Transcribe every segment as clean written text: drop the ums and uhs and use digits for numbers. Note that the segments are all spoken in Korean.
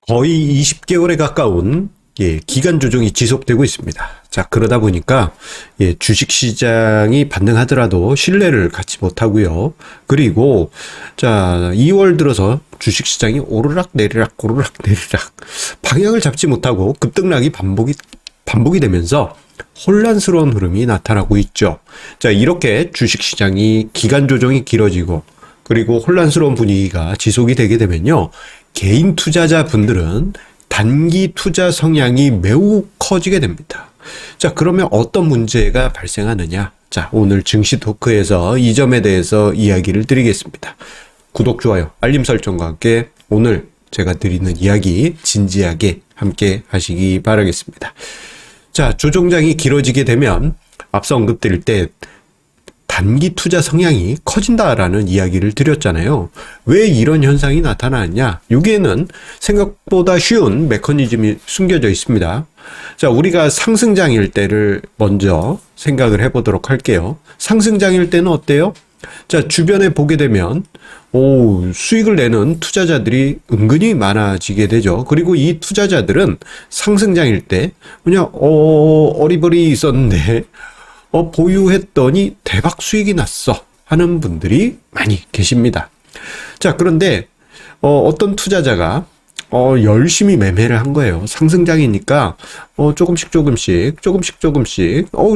거의 20개월에 가까운 기간 조정이 지속되고 있습니다. 자, 그러다 보니까 주식 시장이 반등하더라도 신뢰를 갖지 못하고요. 그리고 자, 2월 들어서 주식 시장이 오르락 내리락 방향을 잡지 못하고 급등락이 반복이 되면서 혼란스러운 흐름이 나타나고 있죠. 자, 이렇게 주식 시장이 기간 조정이 길어지고 그리고 혼란스러운 분위기가 지속이 되게 되면요, 개인 투자자 분들은 단기 투자 성향이 매우 커지게 됩니다. 자, 그러면 어떤 문제가 발생하느냐? 자, 오늘 증시 토크에서 이 점에 대해서 이야기를 드리겠습니다. 구독, 좋아요, 알림 설정과 함께 오늘 제가 드리는 이야기 진지하게 함께 하시기 바라겠습니다. 자, 조정장이 길어지게 되면 앞서 언급드릴 때 단기 투자 성향이 커진다라는 이야기를 드렸잖아요. 왜 이런 현상이 나타나느냐? 여기에는 생각보다 쉬운 메커니즘이 숨겨져 있습니다. 자, 우리가 상승장일 때를 먼저 생각을 해보도록 할게요. 상승장일 때는 어때요? 자, 주변에 보게 되면 수익을 내는 투자자들이 은근히 많아지게 되죠. 그리고 이 투자자들은 상승장일 때 그냥 어리버리 있었는데 보유했더니 대박 수익이 났어 하는 분들이 많이 계십니다. 자, 그런데 어떤 투자자가 열심히 매매를 한 거예요. 상승장이니까 조금씩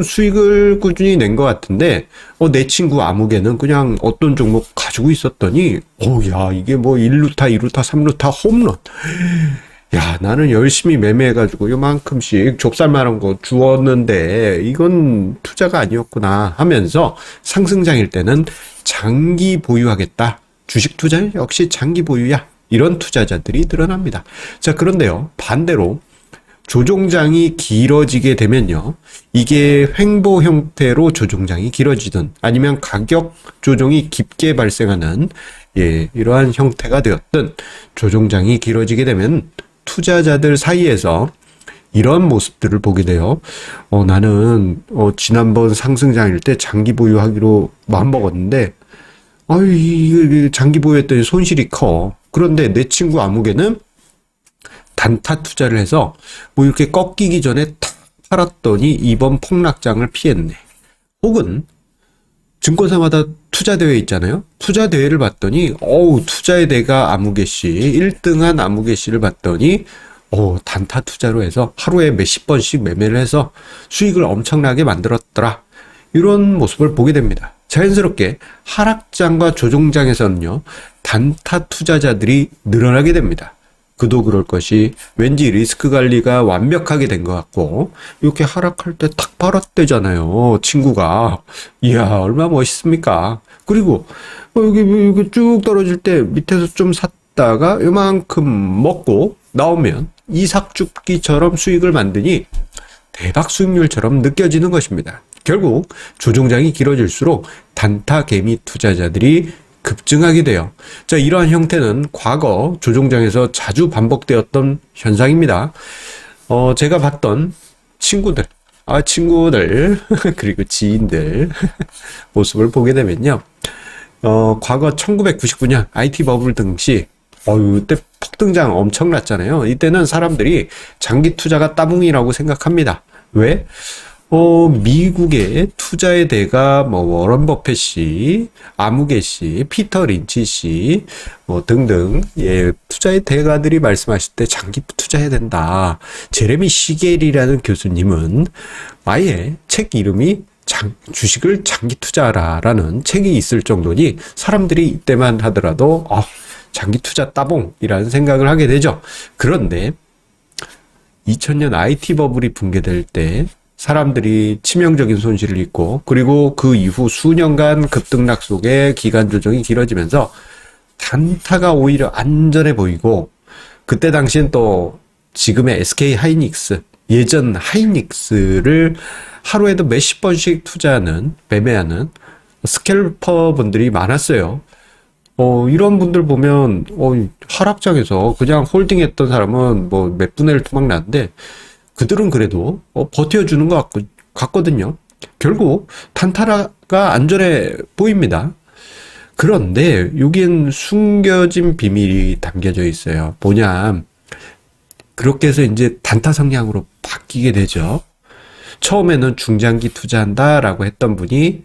수익을 꾸준히 낸 것 같은데 내 친구 아무개는 그냥 어떤 종목 가지고 있었더니 야, 이게 뭐 1루타, 2루타, 3루타 홈런. 야, 나는 열심히 매매해가지고 요만큼씩 좁쌀만한 거 주었는데 이건 투자가 아니었구나 하면서 상승장일 때는 장기 보유하겠다. 주식 투자는 역시 장기 보유야. 이런 투자자들이 늘어납니다. 자, 그런데요, 반대로 조종장이 길어지게 되면요, 이게 횡보 형태로 조종장이 길어지든 아니면 가격 조정이 깊게 발생하는 이러한 형태가 되었든 조종장이 길어지게 되면 투자자들 사이에서 이런 모습들을 보게 돼요. 나는 지난번 상승장일 때 장기 보유하기로 마음먹었는데 이 장기 보유했더니 손실이 커. 그런데 내 친구 아무개는 단타 투자를 해서 뭐 이렇게 꺾이기 전에 탁 팔았더니 이번 폭락장을 피했네. 혹은 증권사마다 투자대회 있잖아요. 투자대회를 봤더니 투자의 대가 아무개씨 1등한 아무개씨를 봤더니 단타 투자로 해서 하루에 몇십 번씩 매매를 해서 수익을 엄청나게 만들었더라. 이런 모습을 보게 됩니다. 자연스럽게 하락장과 조정장에서는요, 단타 투자자들이 늘어나게 됩니다. 그도 그럴 것이 왠지 리스크 관리가 완벽하게 된 것 같고, 이렇게 하락할 때 탁 팔았대잖아요, 친구가. 이야, 얼마나 멋있습니까? 그리고 여기 쭉 떨어질 때 밑에서 좀 샀다가 요만큼 먹고 나오면 이삭죽기처럼 수익을 만드니 대박 수익률처럼 느껴지는 것입니다. 결국 조종장이 길어질수록 단타 개미 투자자들이 급증하게 돼요. 자, 이러한 형태는 과거 조종장에서 자주 반복되었던 현상입니다. 제가 봤던 친구들 그리고 지인들 모습을 보게 되면요, 과거 1999년 IT 버블 등시 이때 폭등장 엄청났잖아요. 이때는 사람들이 장기 투자가 따봉이라고 생각합니다. 왜? 미국의 투자의 대가 워런 버핏 씨, 아무개 씨, 피터 린치 씨, 등등, 투자의 대가들이 말씀하실 때 장기 투자해야 된다. 제레미 시겔이라는 교수님은 아예 책 이름이 주식을 장기 투자하라라는 책이 있을 정도니 사람들이 이때만 하더라도 장기 투자 따봉이라는 생각을 하게 되죠. 그런데 2000년 IT 버블이 붕괴될 때 사람들이 치명적인 손실을 입고 그리고 그 이후 수년간 급등락 속에 기간 조정이 길어지면서 단타가 오히려 안전해 보이고, 그때 당시엔 또 지금의 SK 하이닉스, 예전 하이닉스를 하루에도 몇십 번씩 매매하는 스캘퍼 분들이 많았어요. 이런 분들 보면 하락장에서 그냥 홀딩했던 사람은 몇 분의 1 토막 났는데 그들은 그래도 버텨주는 것 같거든요. 결국 단타가 안전해 보입니다. 그런데 여기엔 숨겨진 비밀이 담겨져 있어요. 뭐냐, 그렇게 해서 이제 단타 성향으로 바뀌게 되죠. 처음에는 중장기 투자한다라고 했던 분이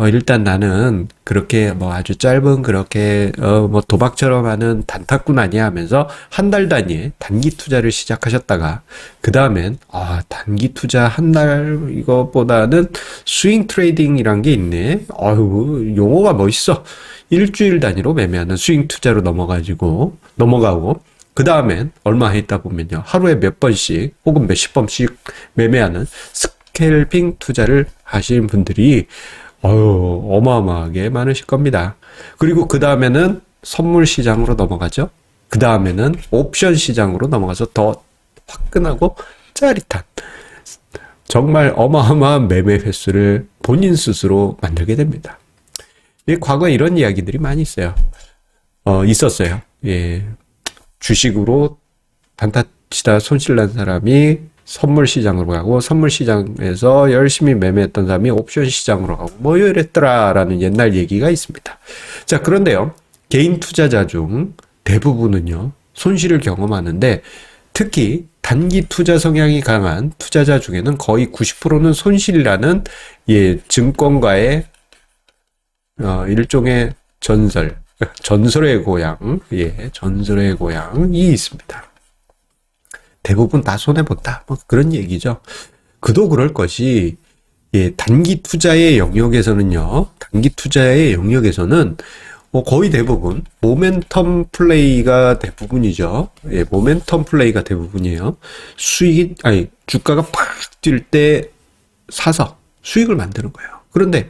일단 나는 그렇게 뭐 아주 짧은 그렇게 뭐 도박처럼 하는 단타꾼 아니야 하면서 한 달 단위의 단기 투자를 시작하셨다가 그 다음엔 단기 투자 한 달 이것보다는 스윙 트레이딩이란 게 있네. 아유 용어가 멋있어. 일주일 단위로 매매하는 스윙 투자로 넘어가고 그 다음엔 얼마 있다 보면요 하루에 몇 번씩 혹은 몇십 번씩 매매하는 스캘핑 투자를 하시는 분들이 어마어마하게 많으실 겁니다. 그리고 그 다음에는 선물 시장으로 넘어가죠. 그 다음에는 옵션 시장으로 넘어가서 더 화끈하고 짜릿한 정말 어마어마한 매매 횟수를 본인 스스로 만들게 됩니다. 과거에 이런 이야기들이 많이 있었어요. 예. 주식으로 단타 치다 손실난 사람이 선물 시장으로 가고 선물 시장에서 열심히 매매했던 사람이 옵션 시장으로 가고 뭐 이랬더라라는 옛날 얘기가 있습니다. 자, 그런데요. 개인 투자자 중 대부분은요. 손실을 경험하는데 특히 단기 투자 성향이 강한 투자자 중에는 거의 90%는 손실이라는 증권가의 일종의 전설의 고향, 전설의 고향이 있습니다. 대부분 다 손해본다. 뭐 그런 얘기죠. 그도 그럴 것이, 단기 투자의 영역에서는요, 거의 대부분, 모멘텀 플레이가 대부분이죠. 모멘텀 플레이가 대부분이에요. 주가가 팍 뛸 때 사서 수익을 만드는 거예요. 그런데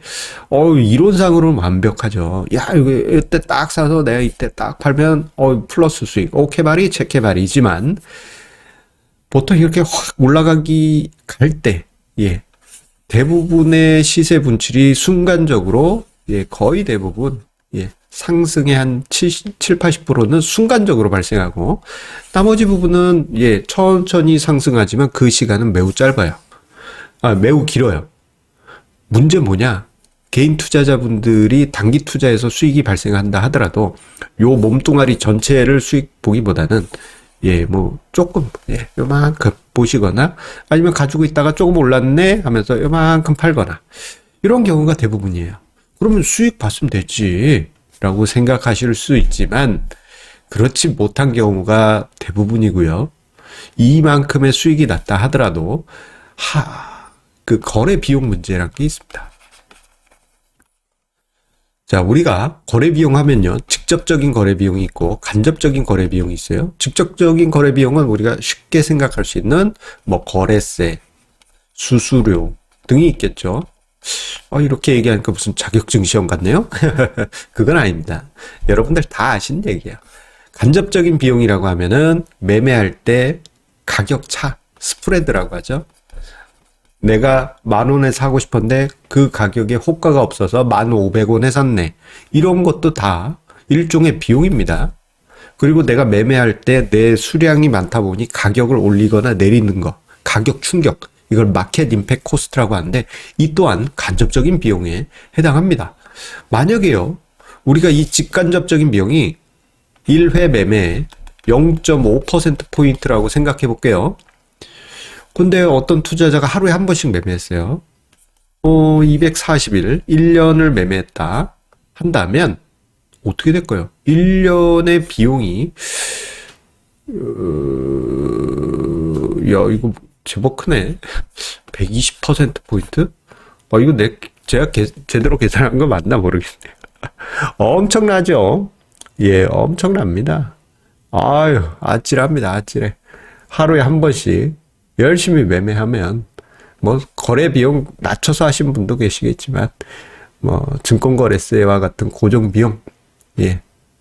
이론상으로는 완벽하죠. 야, 이때 딱 사서 내가 이때 딱 팔면 플러스 수익. 오케바리, 체케바리지만 보통 이렇게 확 올라가기 갈 때, 대부분의 시세 분출이 순간적으로, 거의 대부분, 상승의 한 80%는 순간적으로 발생하고, 나머지 부분은, 천천히 상승하지만 그 시간은 매우 짧아요. 매우 길어요. 문제 뭐냐? 개인 투자자분들이 단기 투자에서 수익이 발생한다 하더라도, 요 몸뚱아리 전체를 수익 보기보다는, 조금, 요만큼 보시거나, 아니면 가지고 있다가 조금 올랐네 하면서 요만큼 팔거나, 이런 경우가 대부분이에요. 그러면 수익 봤으면 됐지, 라고 생각하실 수 있지만, 그렇지 못한 경우가 대부분이고요. 이만큼의 수익이 났다 하더라도, 그 거래 비용 문제라는 게 있습니다. 자, 우리가 거래 비용 하면요. 직접적인 거래 비용이 있고 간접적인 거래 비용이 있어요. 직접적인 거래 비용은 우리가 쉽게 생각할 수 있는 뭐 거래세, 수수료 등이 있겠죠. 이렇게 얘기하니까 무슨 자격증 시험 같네요. 그건 아닙니다. 여러분들 다 아시는 얘기예요. 간접적인 비용이라고 하면은 매매할 때 가격 차, 스프레드라고 하죠. 내가 10,000원에 사고 싶었는데 그 가격에 호가가 없어서 1,500원에 샀네. 이런 것도 다 일종의 비용입니다. 그리고 내가 매매할 때 내 수량이 많다 보니 가격을 올리거나 내리는 거, 가격 충격, 이걸 마켓 임팩트 코스트라고 하는데 이 또한 간접적인 비용에 해당합니다. 만약에요, 우리가 이 직간접적인 비용이 1회 매매에 0.5%포인트라고 생각해 볼게요. 근데 어떤 투자자가 하루에 한 번씩 매매했어요. 240일, 1년을 매매했다 한다면 어떻게 될까요? 1년의 비용이 이거 제법 크네. 120%포인트? 이거 제가 제대로 계산한 거 맞나 모르겠네요. 엄청나죠? 엄청납니다. 아찔합니다. 아찔해. 하루에 한 번씩 열심히 매매하면 뭐 거래 비용 낮춰서 하신 분도 계시겠지만 뭐 증권거래세와 같은 고정 비용,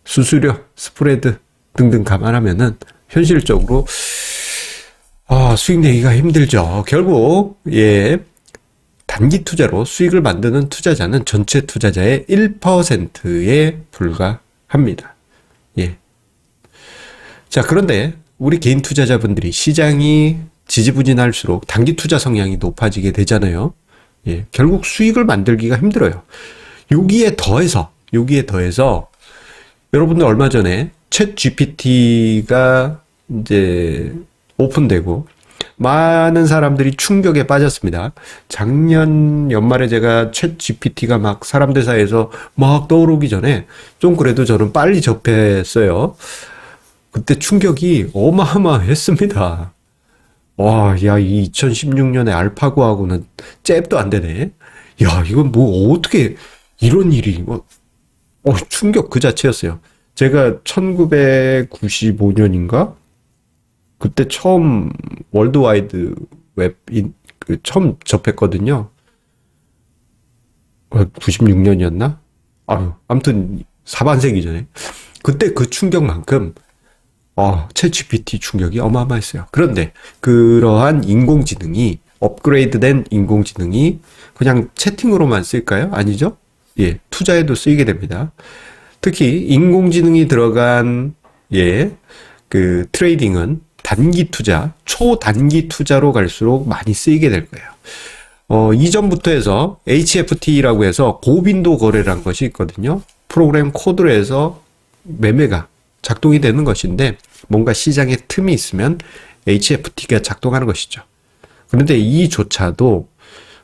수수료, 스프레드 등등 감안하면은 현실적으로 수익 내기가 힘들죠. 결국 단기 투자로 수익을 만드는 투자자는 전체 투자자의 1%에 불과합니다. 자, 그런데 우리 개인 투자자분들이 시장이 지지부진할수록 단기 투자 성향이 높아지게 되잖아요. 결국 수익을 만들기가 힘들어요. 여기에 더해서 여러분들 얼마 전에 챗 GPT가 이제 오픈되고 많은 사람들이 충격에 빠졌습니다. 작년 연말에 제가 챗 GPT가 막 사람들 사이에서 막 떠오르기 전에 좀 그래도 저는 빨리 접했어요. 그때 충격이 어마어마했습니다. 와, 야, 이 2016년에 알파고하고는 잽도 안 되네. 야, 이건 뭐 어떻게 이런 일이 충격 그 자체였어요. 제가 1995년인가? 그때 처음 월드와이드 처음 접했거든요. 96년이었나? 아무튼 4반세기 전에. 그때 그 충격만큼 챗GPT 충격이 어마어마했어요. 그런데 그러한 인공지능이 업그레이드된 인공지능이 그냥 채팅으로만 쓸까요? 아니죠? 예, 투자에도 쓰이게 됩니다. 특히 인공지능이 들어간 그 트레이딩은 단기 투자, 초단기 투자로 갈수록 많이 쓰이게 될 거예요. 이전부터 해서 HFT라고 해서 고빈도 거래라는 것이 있거든요. 프로그램 코드로 해서 매매가 작동이 되는 것인데 뭔가 시장에 틈이 있으면 HFT가 작동하는 것이죠. 그런데 이조차도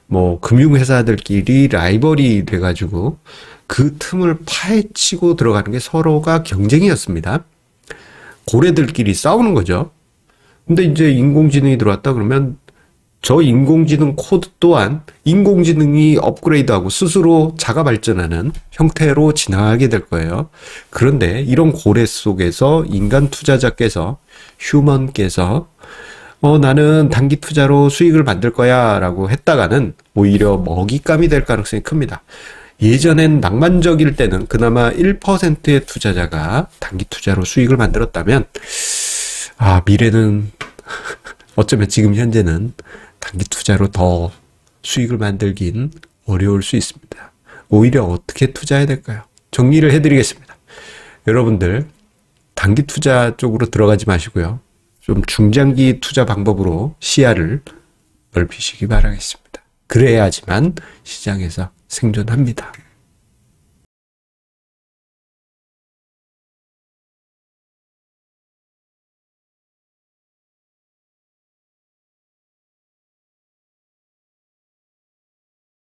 뭐 금융회사들끼리 라이벌이 돼가지고 그 틈을 파헤치고 들어가는 게 서로가 경쟁이었습니다. 고래들끼리 싸우는 거죠. 근데 이제 인공지능이 들어왔다 그러면 저 인공지능 코드 또한 인공지능이 업그레이드하고 스스로 자가 발전하는 형태로 진화하게 될 거예요. 그런데 이런 고래 속에서 인간 투자자께서, 휴먼께서 나는 단기 투자로 수익을 만들 거야 라고 했다가는 오히려 먹잇감이 될 가능성이 큽니다. 예전엔 낭만적일 때는 그나마 1%의 투자자가 단기 투자로 수익을 만들었다면 미래는 어쩌면 지금 현재는 단기 투자로 더 수익을 만들긴 어려울 수 있습니다. 오히려 어떻게 투자해야 될까요? 정리를 해드리겠습니다. 여러분들 단기 투자 쪽으로 들어가지 마시고요. 좀 중장기 투자 방법으로 시야를 넓히시기 바라겠습니다. 그래야지만 시장에서 생존합니다.